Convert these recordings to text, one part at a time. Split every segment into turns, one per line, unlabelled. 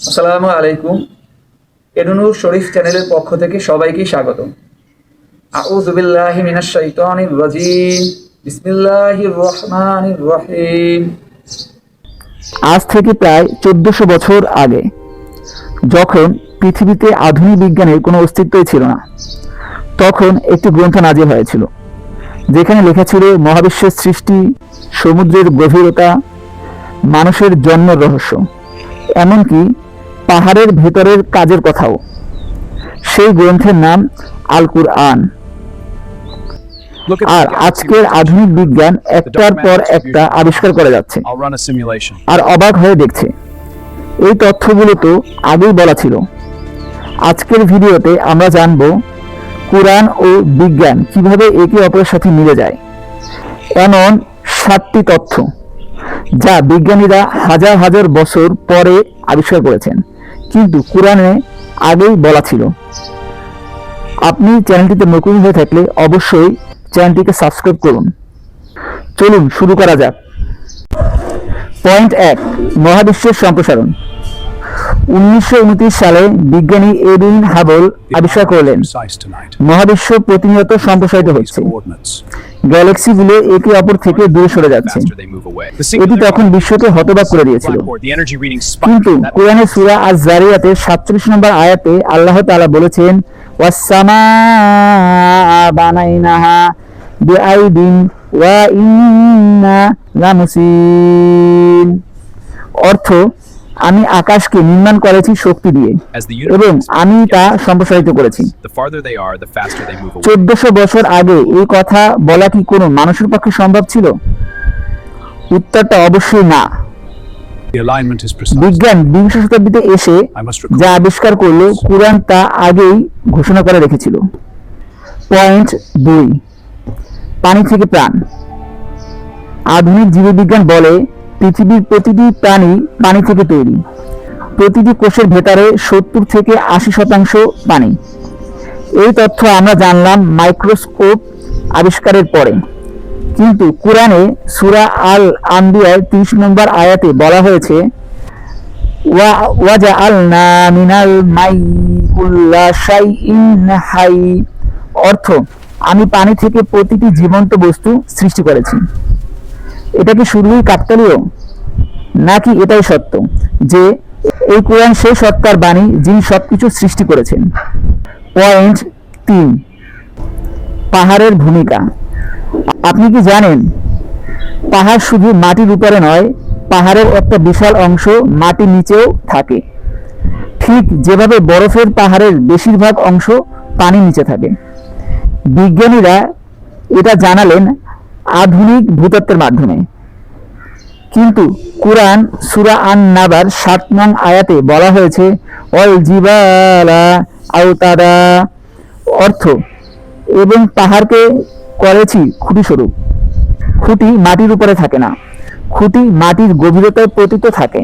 আসসালামু আলাইকুম। এডুনুর শরীফ চ্যানেলের পক্ষ থেকে সবাইকে স্বাগত। আউযু বিল্লাহি মিনাশ শাইতানির রাজিম। বিসমিল্লাহির রহমানির রহিম।
আজ থেকে প্রায় 1400 বছর আগে, যখন পৃথিবীতে আধুনিক বিজ্ঞানের কোনো অস্তিত্বই ছিল না, তখন একটি গ্রন্থ নাজিল হয়েছিল, যেখানে লেখা ছিল মহাবিশ্বের সৃষ্টি, সমুদ্রের গভীরতা, মানুষের জন্মের রহস্য, এমনকি পাহাড়ের ভেতরের কাজের কথাও। সেই গ্রন্থের নাম আল কুরআন। আর আজকের আধুনিক বিজ্ঞান একটার পর একটা আবিষ্কার করে যাচ্ছে আর অবাক হয়ে দেখছে। এই তথ্যগুলো তো আগেই বলা ছিল। আজকের ভিডিওতে আমরা জানব কুরআন ও বিজ্ঞান কিভাবে একে অপরের সাথে মিলে যায়। এমন 7টি তথ্য যা বিজ্ঞানীরা হাজার হাজার বছর পরে আবিষ্কার করেছেন, কিন্তু কুরআনে আগেই বলা ছিল। আপনি চ্যানেলটিতে নতুন হয়ে থাকলে অবশ্যই চ্যানেলটিকে সাবস্ক্রাইব করুন। চলুন শুরু করা যাক। পয়েন্ট 1, মহাবিশ্বের সম্প্রসারণ। 1929 সালে বিজ্ঞানী এডুইন হাবল আবিষ্কার করলেন মহাবিশ্ব প্রতিনিয়ত সম্প্রসারিত হচ্ছে, গ্যালাক্সিগুলো একে অপর থেকে দূরে সরে যাচ্ছে। এটি তখন বিশ্বকে হতবাক করে দিয়েছিল। কিন্তু কোরআনের সূরা আয-যারিয়াতের 47 নম্বর আয়াতে আল্লাহ তাআলা বলেছেন, ওয়াস-সামাআ বানাইনাহা বিআইদিন ওয়া ইন্না লামুসিন। অর্থ, আমি আকাশকে নির্মাণ করেছি শক্তি দিয়ে এবং আমি তা সম্প্রসারিত করেছি। 1400 বছর আগে এই কথা বলা কি কোনো মানুষের পক্ষে সম্ভব ছিল? উত্তরটা অবশ্যই না। বিজ্ঞান 20 শতাব্দীতে এসে যা আবিষ্কার করলো, কুরআন তা আগেই ঘোষণা করে রেখেছিল। পয়েন্ট 2, পানি থেকে প্রাণ। আধুনিক জীববিজ্ঞান বলে পৃথিবীর প্রতিটি প্রাণী পানি থেকে তৈরি। প্রতিটি কোষের ভেতরে 70 থেকে 80% পানি। এই তথ্য আমরা জানলাম মাইক্রোস্কোপ আবিষ্কারের পরে। কিন্তু কুরআনে সূরা আল আনবিয়ার 30 নম্বর আয়াতে বলা হয়েছে, ওয়াজআলনা মিনাল মাই কুল্লা শাইইন হাই। অর্থ, আমি পানি থেকে প্রতিটি জীবন্ত বস্তু সৃষ্টি করেছি। এটা কি শুধুই কাকতালীয়, নাকি এটাই সত্য যে এই কোরআন সেই সত্তার বাণী যিনি সবকিছু সৃষ্টি করেছেন? পয়েন্ট 3, পাহাড়ের ভূমিকা। আপনি কি জানেন, পাহাড় শুধু মাটির উপরে নয়, পাহাড়ের একটা বিশাল অংশ মাটির নিচেও থাকে। ঠিক যেভাবে বরফের পাহাড়ের বেশিরভাগ অংশ পানির নিচে থাকে। বিজ্ঞানীরা এটা জানালেন আধুনিক ভূতত্ত্বের মাধ্যমে। কিন্তু কুরআন সূরা আন-নাবার 7 নং আয়াতে বলা হয়েছে, ওয়াল জিবালা আওতাদা। অর্থ, এবং পাহাড়কে করেছি খুঁটি স্বরূপ। খুঁটি মাটির উপরে থাকে না, খুঁটি মাটির গভীরতায় পতিত থাকে।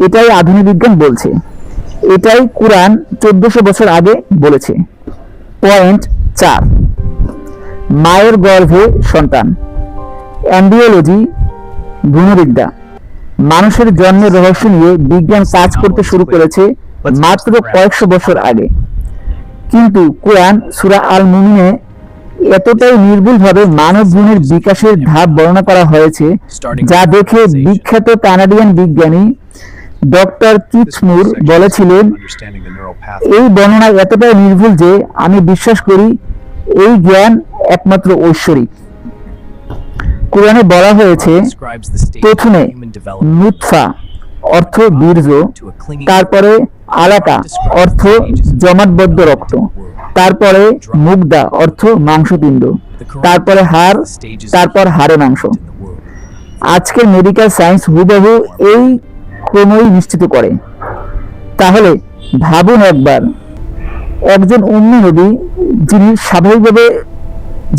এটাই আধুনিক বিজ্ঞান বলছে। এটাই কুরআন 1400 বছর আগে বলেছে। পয়েন্ট 4, মায়ের গর্ভে সন্তান। এমব্রিওলজি, ভ্রূণবিদ্যা। মানুষের জন্মের রহস্য নিয়ে বিজ্ঞান কাজ করতে শুরু করেছে মাত্র কয়েকশো বছর আগে। কিন্তু কুরআন সূরা আল মুমিনে এতটাই নির্ভুলভাবে মানব ভ্রূণের বিকাশের ধাপ বর্ণনা করা হয়েছে, যা দেখে বিখ্যাত কানাডিয়ান বিজ্ঞানী ডক্টর কিথ মুর বলেছিলেন, এই বর্ণনা এতটাই নির্ভুল যে আমি বিশ্বাস করি এই জ্ঞান একমাত্র ঐশ্বরিক। কুরআনে বলা হয়েছে, প্রথমে নুতফা অর্থ বীর্য, তারপরে আলাকা অর্থ জমাটবদ্ধ রক্ত, তারপরে মুগদা অর্থ মাংসপিণ্ড, তারপরে হাড়, তারপর হাড়ে মাংস। আজকের মেডিকেল সায়েন্স হুবহু এই ক্রমই নিশ্চিত করে। তাহলে ভাবুন একবার, একজন উম্মি নবী, যিনি স্বাভাবিকভাবে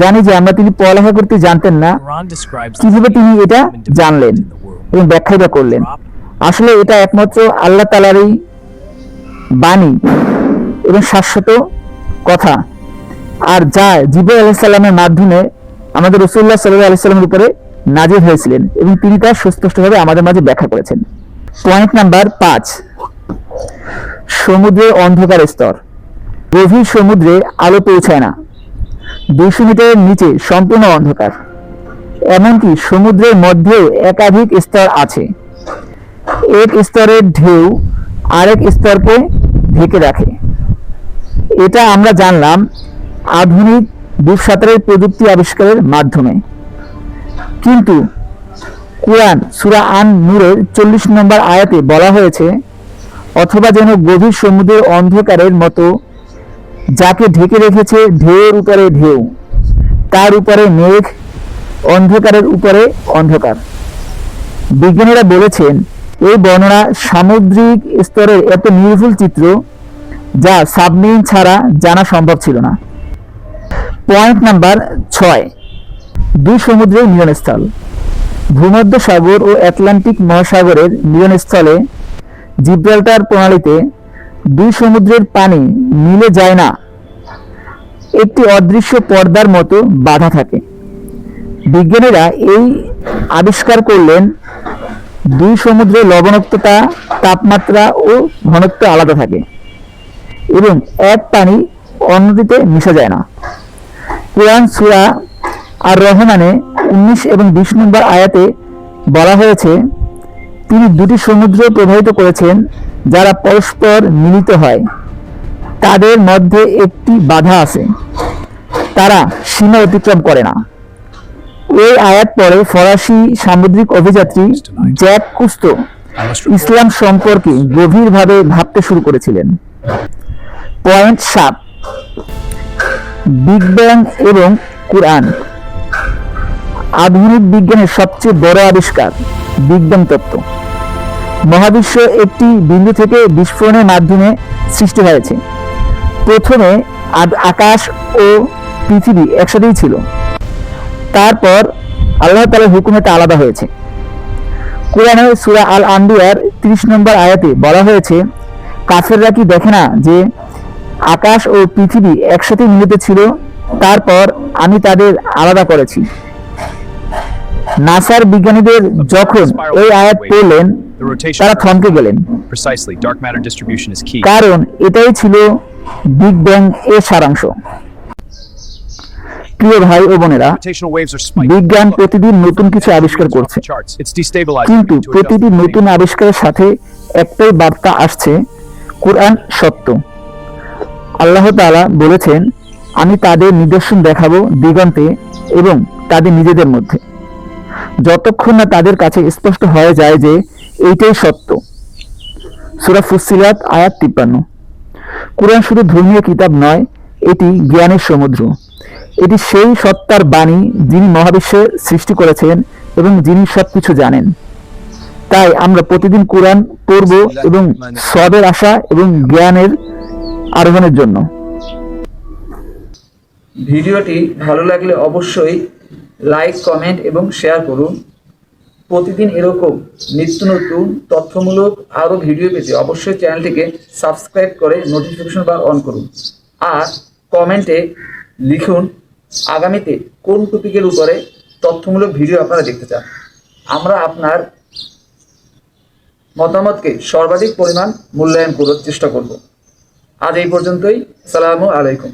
জানি যে আমরা তিনি পড়ালেখা করতে জানতেন না, কিভাবে তিনি এটা জানলেন এবং ব্যাখ্যা করলেন? আসলে এটা একমাত্র আল্লাহ তাআলারই বাণী এবং শাশ্বত কথা, আর যা জিবরাইল আলাইহিস সালামের মাধ্যমে আমাদের রাসূলুল্লাহ সাল্লাল্লাহু আলাইহি ওয়াসাল্লামের উপরে নাজিল হয়েছিলেন এবং তিনি তা সুস্পষ্টভাবে আমাদের মাঝে ব্যাখ্যা করেছেন। পয়েন্ট নাম্বার 5, সমুদ্রের অন্ধকার স্তর। গভীর সমুদ্রে আলো পৌঁছায় না, 200 মিটারের নিচে সম্পূর্ণ অন্ধকার। এমনকি সমুদ্রের মধ্যেও একাধিক স্তর আছে। এক স্তরের ঢেউ আরেক স্তরকে ঢেকে রাখে। এটা আমরা জানলাম আধুনিক ডুব সাঁতারের প্রযুক্তি আবিষ্কারের মাধ্যমে। কিন্তু কুরআন সূরা আন-নূরের 40 নম্বর আয়াতে বলা হয়েছে, অথবা যেন গভীর সমুদ্রের অন্ধকারের মতো যাকে ঢেকে রেখেছে ঢেউয়ের উপরে ঢেউ, তার উপরে মেঘ, অন্ধকারের উপরে অন্ধকার। বিজ্ঞানীরা বলেছেন এই বর্ণনা সামুদ্রিক স্তরের এত নির্ভুল চিত্র যা সাবমেরিন ছাড়া জানা সম্ভব ছিল না। পয়েন্ট নাম্বার 6, দুই সমুদ্রের মিলনস্থল। ভূমধ্যসাগর ও আটলান্টিক মহাসাগরের মিলনস্থলে জিব্রাল্টার প্রণালীতে দুই সমুদ্রের পানি মিলে যায় না, একটি অদৃশ্য পর্দার মতো বাধা থাকে। বিজ্ঞানীরা এই আবিষ্কার করলেন দুই সমুদ্রের লবণাক্ততা, তাপমাত্রা ও ঘনত্ব আলাদা থাকে এবং এক পানি অন্যটিতে মিশে যায় না। কুরআন সূরা আর-রহমানে 19 এবং 20 নম্বর আয়াতে বলা হয়েছে, তিনি দুটি সমুদ্র প্রবাহিত করেছেন যারা পরস্পর মিলিত হয়, তাদের মধ্যে একটি বাধা আছে, তারা সীমা অতিক্রম করে না। এই আয়াত পরে ফরাসি সামুদ্রিক অভিযাত্রী জ্যাক কুস্তো ইসলাম সম্পর্কে গভীরভাবে ভাবতে শুরু করেছিলেন। পয়েন্ট 7, বিগ ব্যাং এবং কুরআন। আধুনিক বিজ্ঞানের সবচেয়ে বড় আবিষ্কার বিগ ব্যাং তত্ত্ব। মহাবিশ্ব একটি বিন্দু থেকে বিস্ফোরণের মাধ্যমে সৃষ্টি হয়েছে। প্রথমে আকাশ ও পৃথিবী একসাথেই ছিল, তারপর আল্লাহ তাআলার হুকুমে তা আলাদা হয়েছে। কুরআনে সূরা আল-আনবিয়ার 30 নম্বর আয়াতে বলা হয়েছে, কাফেররা কি দেখে না যে আকাশ ও পৃথিবী একসাথে মিলিত ছিল, তারপর আমি তাদের আলাদা করেছি। নাসার বিজ্ঞানীদের যখন এই আয়াত পড়লেন তারা থমকে গেলেন, কারণ এটাই ছিল বিগ ব্যাং এর সারাংশ। প্রিয় ভাই ও বোনেরা, বিজ্ঞান প্রতিদিন নতুন কিছু আবিষ্কার করছে, কিন্তু প্রতিটি নতুন আবিষ্কারের সাথে একটাই বার্তা আসছে, কুরআন সত্য। আল্লাহ তাআলা বলেছেন, আমি তাদের নিদর্শন দেখাবো দিগন্তে এবং তাদের নিজেদের মধ্যে, যতক্ষণ না তাদের কাছে স্পষ্ট হয়ে যায় যে এইটাই সত্য। সূরা ফুসসিলাত আয়াত 53। কুরআন শুধু ধর্মীয় কিতাব নয়, এটি জ্ঞানের সমুদ্র। এটি সেই সত্তার বাণী যিনি মহাবিশ্বের সৃষ্টি করেছেন এবং যিনি সবকিছু জানেন। তাই আমরা প্রতিদিন কুরআন পড়ব এবং সবের আশা এবং জ্ঞানের আরোহণের জন্য।
ভিডিওটি ভালো লাগলে অবশ্যই লাইক, কমেন্ট এবং শেয়ার করুন। প্রতিদিন এরকম নিত্য নতুন তথ্যমূলক আরও ভিডিও পেতে অবশ্যই চ্যানেলটিকে সাবস্ক্রাইব করে নোটিফিকেশন বার অন করুন। আর কমেন্টে লিখুন আগামীতে কোন টপিকের উপরে তথ্যমূলক ভিডিও আপনারা দেখতে চান। আমরা আপনার মতামতকে সর্বাধিক পরিমাণ মূল্যায়ন করার চেষ্টা করব। আজ এই পর্যন্তই। আসসালামু আলাইকুম।